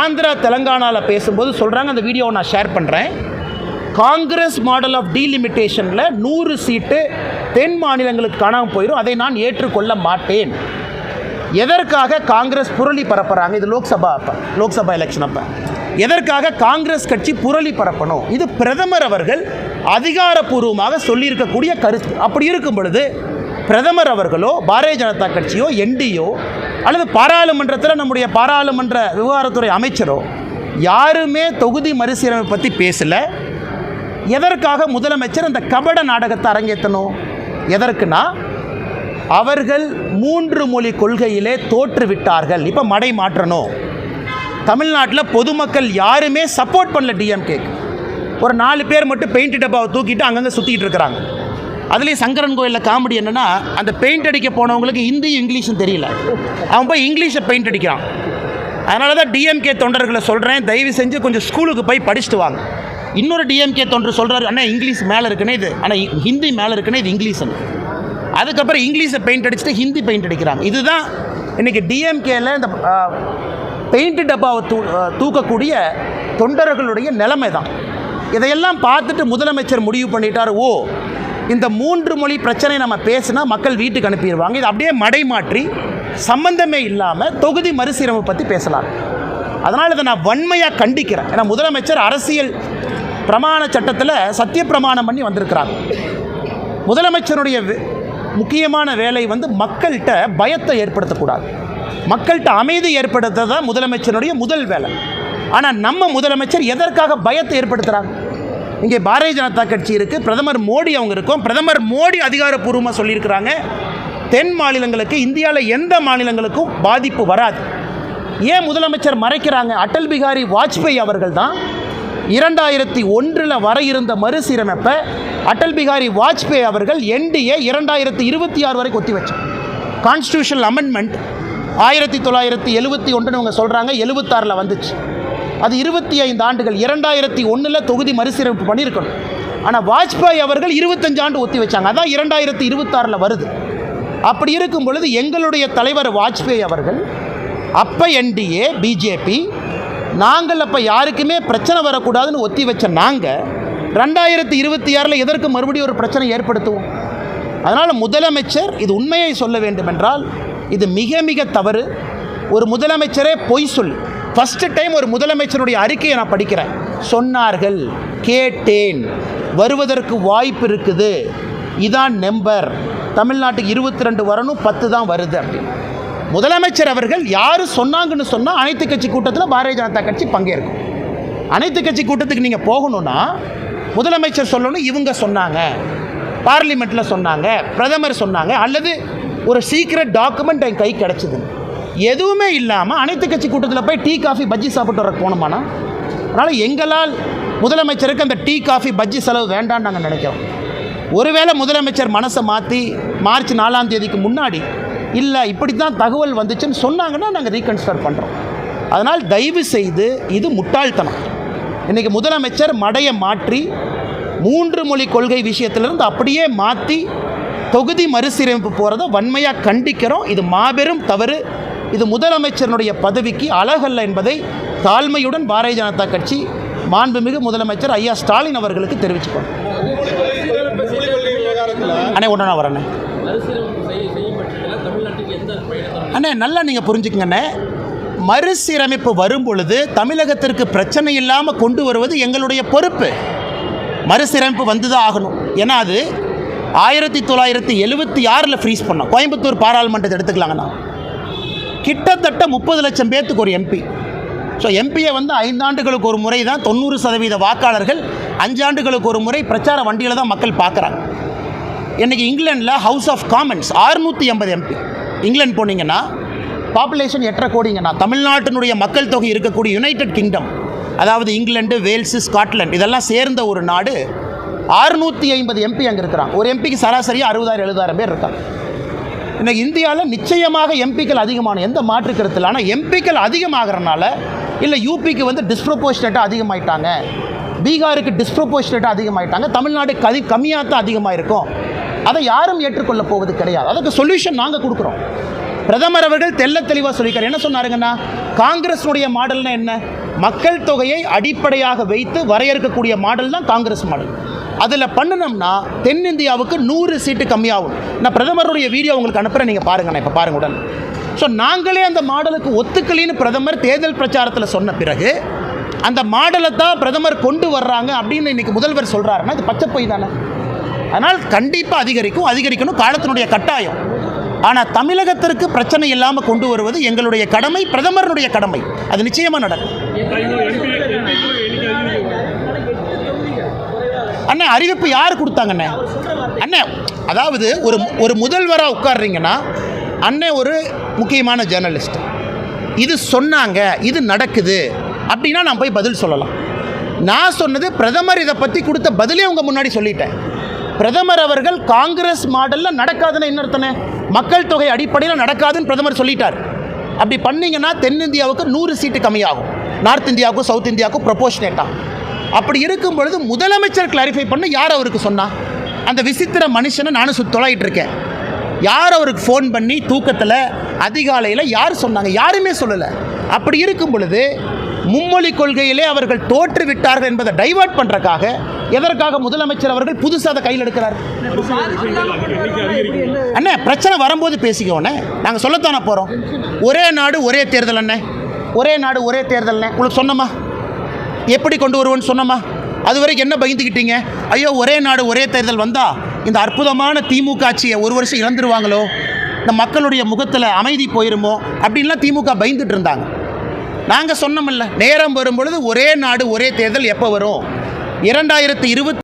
ஆந்திரா தெலங்கானாவில் பேசும்போது சொல்கிறாங்க, அந்த வீடியோவை நான் ஷேர் பண்ணுறேன். காங்கிரஸ் மாடல் ஆஃப் டீலிமிட்டேஷனில் 100 சீட்டு தென் மாநிலங்களுக்கு காணாமல் போயிடும், அதை நான் ஏற்றுக்கொள்ள மாட்டேன். எதற்காக காங்கிரஸ் புரளி பரப்புகிறாங்க? இது லோக்சபா எலெக்ஷன் அப்போ எதற்காக காங்கிரஸ் கட்சி புரளி பரப்பணும்? இது பிரதமர் அவர்கள் அதிகாரப்பூர்வமாக சொல்லியிருக்கக்கூடிய கருத்து. அப்படி இருக்கும் பொழுது பிரதமர் அவர்களோ பாரதிய ஜனதா கட்சியோ என்டியோ அல்லது பாராளுமன்றத்தில் நம்முடைய பாராளுமன்ற விவகாரத்துறை அமைச்சரோ யாருமே தொகுதி மறுசீரமைப்பு பற்றி பேசலை. எதற்காக முதலமைச்சர் அந்த கபட நாடகத்தை அரங்கேற்றணும்? எதற்குனா அவர்கள் 3 மொழி கொள்கையிலே தோற்றுவிட்டார்கள். இப்போ மடை மாற்றணும். தமிழ்நாட்டில் பொதுமக்கள் யாருமே சப்போர்ட் பண்ணல டிஎம்கேக்கு. ஒரு 4 பேர் மட்டும் பெயிண்ட் டப்பாவை தூக்கிட்டு அங்கங்கே சுற்றிக்கிட்டு இருக்கிறாங்க. அதுலேயும் சங்கரன் கோயிலில் காமெடி என்னென்னா, அந்த பெயிண்ட் அடிக்க போனவங்களுக்கு ஹிந்தியும் இங்கிலீஷும் தெரியல, அவன் போய் இங்கிலீஷை பெயிண்ட் அடிக்கிறான். அதனால தான் டிஎம்கே தொண்டர்களை சொல்கிறேன், தயவு செஞ்சு கொஞ்சம் ஸ்கூலுக்கு போய் படிச்சுட்டு வாங்க. இன்னொரு டிஎம்கே தொண்டர் சொல்கிறாரு, அண்ணா இங்கிலீஷ் மேலே இருக்குன்னே இது, ஆனால் ஹிந்தி மேலே இருக்குன்னே இது இங்கிலீஷ்னு. அதுக்கப்புறம் இங்கிலீஷை பெயிண்ட் அடிச்சுட்டு ஹிந்தி பெயிண்ட் அடிக்கிறாங்க. இதுதான் இன்றைக்கி டிஎம்கேல இந்த பெயிண்ட் டப்பாவை தூக்கக்கூடிய தொண்டர்களுடைய நிலைமை தான். இதையெல்லாம் பார்த்துட்டு முதலமைச்சர் முடிவு பண்ணிட்டார், ஓ இந்த 3 மொழி பிரச்சனை நம்ம பேசினா மக்கள் வீட்டுக்கு அனுப்பிடுவாங்க, இது அப்படியே மடை மாற்றி சம்பந்தமே இல்லாமல் தொகுதி மறுசீரமைப்பு பற்றி பேசலாம். அதனால் இதை நான் வன்மையாக கண்டிக்கிறேன். ஏன்னா முதலமைச்சர் அரசியல் பிரமாண சட்டத்தில் சத்திய பிரமாணம் பண்ணி வந்திருக்கிறாங்க. முதலமைச்சருடைய முக்கியமான வேலை மக்கள்கிட்ட பயத்தை ஏற்படுத்தக்கூடாது, மக்கள்கிட்ட அமைதி ஏற்படுத்த தான் முதலமைச்சருடைய முதல் வேலை. ஆனால் நம்ம முதலமைச்சர் எதற்காக பயத்தை ஏற்படுத்துகிறாங்க? இங்கே பாரதிய ஜனதா கட்சி இருக்குது, பிரதமர் மோடி அவங்க இருக்கும். பிரதமர் மோடி அதிகாரப்பூர்வமாக சொல்லியிருக்கிறாங்க, தென் மாநிலங்களுக்கு இந்தியாவில் எந்த மாநிலங்களுக்கும் பாதிப்பு வராது. ஏன் முதலமைச்சர் மறைக்கிறாங்க? அடல் பிகாரி வாஜ்பாய் அவர்கள் தான் 2001 வர இருந்த மறுசீரமைப்பை அடல் பிகாரி வாஜ்பாய் அவர்கள் என்டிஏ 2026 வரைக்கும் ஒத்தி வச்சார். கான்ஸ்டியூஷனல் அமெண்ட்மெண்ட் 1971 அவங்க சொல்கிறாங்க, 76 வந்துச்சு. அது 25 ஆண்டுகள். 2001 தொகுதி மறுசீரமைப்பு பண்ணியிருக்கணும். ஆனால் வாஜ்பாய் அவர்கள் 25 ஆண்டு ஒத்தி வச்சாங்க. அதான் 2026 வருது. அப்படி இருக்கும் பொழுது எங்களுடைய தலைவர் வாஜ்பாய் அவர்கள் அப்போ என்டிஏ பிஜேபி நாங்கள் அப்போ யாருக்குமே பிரச்சனை வரக்கூடாதுன்னு ஒத்தி வச்ச நாங்கள் 2026 எதற்கு மறுபடியும் ஒரு பிரச்சனை ஏற்படுத்துவோம்? அதனால் முதலமைச்சர் இது உண்மையை சொல்ல வேண்டும் என்றால் இது மிக மிக தவறு. ஒரு முதலமைச்சரே பொய் சொல்லி, ஃபஸ்ட்டு டைம் ஒரு முதலமைச்சருடைய அறிக்கையை நான் படிக்கிறேன், சொன்னார்கள், கேட்டேன், வருவதற்கு வாய்ப்பு இருக்குது, இதான் நம்பர், தமிழ்நாட்டுக்கு 22 வரணும், 10 தான் வருது அப்படின்னு முதலமைச்சர் அவர்கள் யார் சொன்னாங்கன்னு சொன்னால் அனைத்து கட்சி கூட்டத்தில் பாரதிய ஜனதா கட்சி பங்கேற்கும். அனைத்து கட்சி கூட்டத்துக்கு நீங்கள் போகணுன்னா முதலமைச்சர் சொல்லணும், இவங்க சொன்னாங்க, பார்லிமெண்ட்டில் சொன்னாங்க, பிரதமர் சொன்னாங்க, அல்லது ஒரு சீக்ரெட் டாக்குமெண்ட் என் கை கிடச்சிது. எதுவுமே இல்லாமல் அனைத்து கட்சி கூட்டத்தில் போய் டீ காஃபி பஜ்ஜி சாப்பிட்டு வர போனோமானா, அதனால் எங்களால் முதலமைச்சருக்கு அந்த டீ காஃபி பஜ்ஜி செலவு வேண்டான்னு நாங்கள் நினைக்கிறோம். ஒருவேளை முதலமைச்சர் மனசை மாற்றி மார்ச் 4ஆம் தேதிக்கு முன்னாடி இல்லை இப்படி தான் தகவல் வந்துச்சுன்னு சொன்னாங்கன்னா நாங்கள் ரீகன்சிடர் பண்ணுறோம். அதனால் தயவு செய்து இது முட்டாள்தனம். இன்றைக்கி முதலமைச்சர் மடையை மாற்றி 3 மொழி கொள்கை விஷயத்திலிருந்து அப்படியே மாற்றி தொகுதி மறுசீரமைப்பு போகிறத வன்மையாக கண்டிக்கிறோம். இது மாபெரும் தவறு. இது முதலமைச்சருடைய பதவிக்கு அழகல்ல என்பதை தாழ்மையுடன் பாரதிய ஜனதா கட்சி மாண்புமிகு முதலமைச்சர் ஐயா ஸ்டாலின் அவர்களுக்கு தெரிவிச்சுக்கோம். அண்ணே ஒன்றா வரண்ணே, அண்ணே நல்லா நீங்கள் புரிஞ்சுக்கங்கண்ணே, மறுசீரமைப்பு வரும் பொழுது தமிழகத்திற்கு பிரச்சனை இல்லாமல் கொண்டு வருவது எங்களுடைய பொறுப்பு. மறுசீரமைப்பு வந்து தான் ஆகணும். ஏன்னா அது 1976 ஃப்ரீஸ் பண்ணோம். கோயம்புத்தூர் பாராளுமன்றத்தை எடுத்துக்கலாங்கண்ணா, கிட்டத்தட்ட 30 லட்சம் பேர்த்துக்கு ஒரு எம்பி. ஸோ எம்பியை 5 ஆண்டுகளுக்கு ஒரு முறை தான் 90% வாக்காளர்கள் 5 ஆண்டுகளுக்கு ஒரு முறை பிரச்சார வண்டியில் தான் மக்கள் பார்க்குறாங்க. இன்றைக்கி இங்கிலாண்டில் House of Commons 680 MP. England போனீங்கன்னா பாப்புலேஷன் 8.5 கோடிங்கண்ணா. தமிழ்நாட்டினுடைய மக்கள் தொகை இருக்கக்கூடிய யுனைடெட் கிங்டம், அதாவது இங்கிலாந்து, வேல்ஸு, ஸ்காட்லாந்து இதெல்லாம் சேர்ந்த ஒரு நாடு, 650 எம்பி அங்கே இருக்கிறாங்க. ஒரு எம்பிக்கு சராசரியாக 60,000-70,000 பேர் இருக்காங்க. இன்றைக்கி இந்தியாவில் நிச்சயமாக எம்பிக்கள் அதிகமான எந்த மாற்று கருத்தில். ஆனால் எம்பிக்கள் அதிகமாகறனால இல்லை யூபிக்கு டிஸ்ப்ரப்போர்ஷனேட்டாக அதிகமாயிட்டாங்க, பீகாருக்கு டிஸ்ப்ரப்போர்ஷனேட்டாக அதிகமாயிட்டாங்க, தமிழ்நாடு கம்மியாக தான் அதிகமாக இருக்கும், அதை யாரும் ஏற்றுக்கொள்ள போவது கிடையாது. அதுக்கு சொல்யூஷன் நாங்கள் கொடுக்குறோம். பிரதமர் அவர்கள் தெள்ளத் தெளிவாக சொல்லியிருக்கார். என்ன சொன்னாருங்கன்னா, காங்கிரஸுடைய மாடல்னா என்ன? மக்கள் தொகையை அடிப்படையாக வைத்து வரையறுக்கக்கூடிய மாடல் தான் காங்கிரஸ் மாடல். அதில் பண்ணினோம்னா தென்னிந்தியாவுக்கு 100 சீட்டு கம்மியாகும். நான் பிரதமருடைய வீடியோ உங்களுக்கு அனுப்புகிறேன், நீங்கள் பாருங்கள். நான் இப்போ பாருங்க உடனே. ஸோ நாங்களே அந்த மாடலுக்கு ஒத்துக்கலின்னு பிரதமர் தேர்தல் பிரச்சாரத்தில் சொன்ன பிறகு அந்த மாடலை தான் பிரதமர் கொண்டு வர்றாங்க அப்படின்னு இன்றைக்கி முதல்வர் சொல்கிறாருன்னா இது பச்சை பொய் தானே. அதனால் கண்டிப்பாக அதிகரிக்கணும், காலத்தினுடைய கட்டாயம். ஆனால் தமிழகத்திற்கு பிரச்சனை இல்லாமல் கொண்டு வருவது எங்களுடைய கடமை, பிரதமருடைய கடமை. அது நிச்சயமாக நடக்கும். அண்ணே, அறிவிப்பு யார் கொடுத்தாங்கண்ணே? அண்ணே, அதாவது ஒரு முதல்வராக உட்கார்றீங்கன்னா, அண்ணே ஒரு முக்கியமான ஜேர்னலிஸ்ட், இது சொன்னாங்க, இது நடக்குது அப்படின்னா நான் போய் பதில் சொல்லலாம். நான் சொன்னது பிரதமர் இதை பற்றி கொடுத்த பதிலே உங்கள் முன்னாடி சொல்லிட்டேன். பிரதமர் அவர்கள் காங்கிரஸ் மாடலில் நடக்காதுன்னு என்ன அர்த்தனே? மக்கள் தொகை அடிப்படையில் நடக்காதுன்னு பிரதமர் சொல்லிட்டார். அப்படி பண்ணிங்கன்னா தென்னிந்தியாவுக்கு 100 சீட்டு கம்மியாகும், நார்த் இந்தியாவுக்கும் சவுத் இந்தியாவுக்கும் ப்ரொபோஷனேட்டாக. அப்படி இருக்கும் பொழுது முதலமைச்சர் கிளாரிஃபை பண்ண யார் அவருக்கு சொன்னா? அந்த விசித்திர மனுஷனை நானும் தொலைகிட்டு இருக்கேன். யார் அவருக்கு ஃபோன் பண்ணி தூக்கத்தில் அதிகாலையில் யார் சொன்னாங்க? யாருமே சொல்லலை. அப்படி இருக்கும் பொழுது மும்மொழி கொள்கையிலே அவர்கள் தோற்று விட்டார்கள் என்பதை டைவர்ட் பண்ணுறக்காக எதற்காக முதலமைச்சர் அவர்கள் புதுசாக அதை கையில் எடுக்கிறார்? அண்ணே, பிரச்சனை வரும்போது பேசிக்கோண்ணே, நாங்கள் சொல்லத்தானே போகிறோம். ஒரே நாடு ஒரே தேர்தல் அண்ணே, ஒரே நாடு ஒரே தேர்தல்ண்ணே உங்களுக்கு சொன்னோமா? எப்படி கொண்டு வருவோன்னு சொன்னோமா? அது வரைக்கும் என்ன பயந்துக்கிட்டீங்க? ஐயோ ஒரே நாடு ஒரே தேர்தல் வந்தால் இந்த அற்புதமான திமுக ஆட்சியை ஒரு வருஷம் இழந்துருவாங்களோ, இந்த மக்களுடைய முகத்தில் அமைதி போயிருமோ அப்படின்லாம் திமுக பயந்துட்டு இருந்தாங்க. நாங்கள் சொன்னோமில்ல, நேரம் வரும்பொழுது ஒரே நாடு ஒரே தேர்தல் எப்போ வரும்? 2026